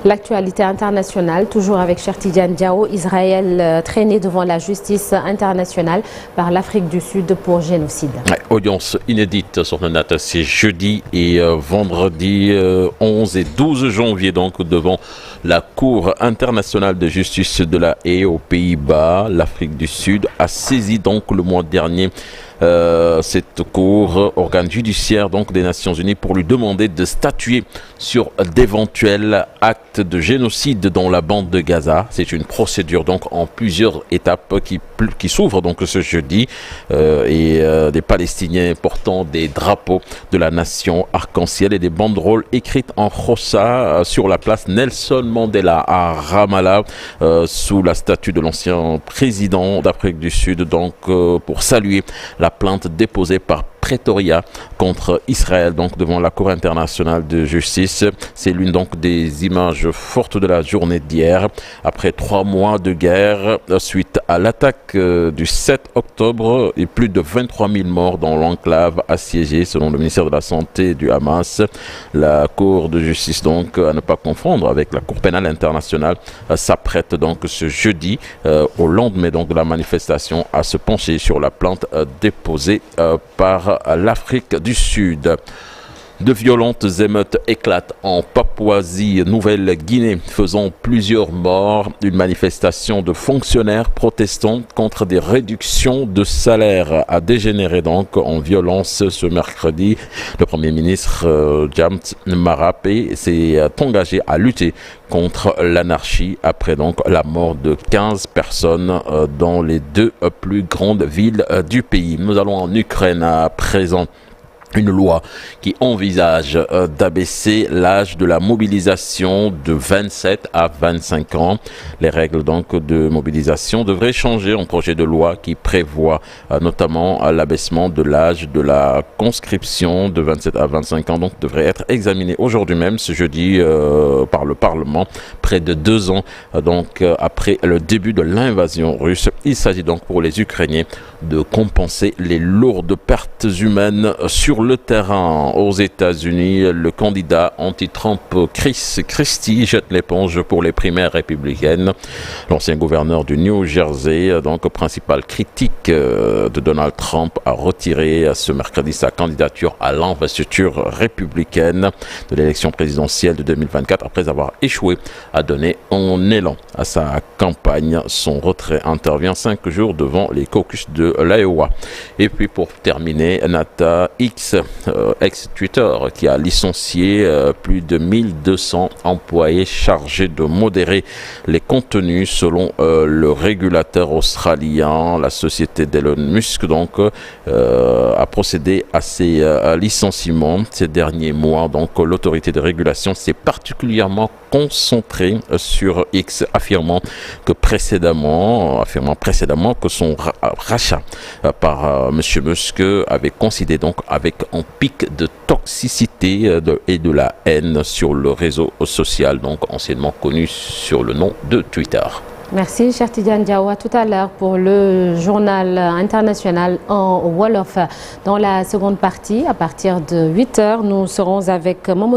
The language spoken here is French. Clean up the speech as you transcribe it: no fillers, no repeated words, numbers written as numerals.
L'actualité internationale, toujours avec Cheikh Tidiane Diao. Israël traîné devant la justice internationale par l'Afrique du Sud pour génocide. Audience inédite sur le NAT, c'est jeudi et vendredi 11 et 12 janvier donc devant la Cour internationale de justice de la Haye aux Pays-Bas. L'Afrique du Sud a saisi donc le mois dernier cette cour, organe judiciaire donc des Nations Unies, pour lui demander de statuer sur d'éventuels actes de génocide dans la bande de Gaza. C'est une procédure donc en plusieurs étapes qui s'ouvre donc ce jeudi et des Palestiniens portant des drapeaux de la nation arc-en-ciel et des banderoles écrites en Xhosa sur la place Nelson Mandela à Ramallah sous la statue de l'ancien président d'Afrique du Sud, donc pour saluer la plainte déposée par Pretoria contre Israël donc devant la Cour internationale de justice. C'est l'une donc des images fortes de la journée d'hier. Après 3 mois de guerre suite à l'attaque du 7 octobre et plus de 23 000 morts dans l'enclave assiégée selon le ministère de la Santé du Hamas. La Cour de justice donc à ne pas confondre avec la Cour pénale internationale s'apprête donc ce jeudi au lendemain donc de la manifestation à se pencher sur la plainte déposée par l'Afrique du Sud. De violentes émeutes éclatent en Papouasie-Nouvelle-Guinée, faisant plusieurs morts. Une manifestation de fonctionnaires protestant contre des réductions de salaire a dégénéré donc en violence ce mercredi. Le Premier ministre James Marape s'est engagé à lutter contre l'anarchie après donc la mort de 15 personnes dans les 2 plus grandes villes du pays. Nous allons en Ukraine à présent. Une loi qui envisage d'abaisser l'âge de la mobilisation de 27 à 25 ans. Les règles donc de mobilisation devraient changer en projet de loi qui prévoit notamment l'abaissement de l'âge de la conscription de 27 à 25 ans. Donc devrait être examiné aujourd'hui même, ce jeudi, par le Parlement, près de 2 ans donc après le début de l'invasion russe. Il s'agit donc pour les Ukrainiens de compenser les lourdes pertes humaines sur le terrain. Aux États-Unis, le candidat anti-Trump Chris Christie jette l'éponge pour les primaires républicaines. L'ancien gouverneur du New Jersey, donc principal critique de Donald Trump, a retiré ce mercredi sa candidature à l'investiture républicaine de l'élection présidentielle de 2024 après avoir échoué à donner un élan à sa campagne. Son retrait intervient 5 jours devant les caucus de l'Iowa. Et puis pour terminer, Nata X, ex-Twitter, qui a licencié plus de 1200 employés chargés de modérer les contenus selon le régulateur australien. La société d'Elon Musk donc a procédé à ces licenciements ces derniers mois. Donc l'autorité de régulation s'est particulièrement concentrée sur X, affirmant précédemment que son rachat par M. Musk avait coïncidé donc avec un pic de toxicité et de la haine sur le réseau social, donc anciennement connu sur le nom de Twitter. Merci, Cheikh Tidiane Diao. À tout à l'heure pour le journal international en Wolof. Dans la seconde partie, à partir de 8h, nous serons avec Momo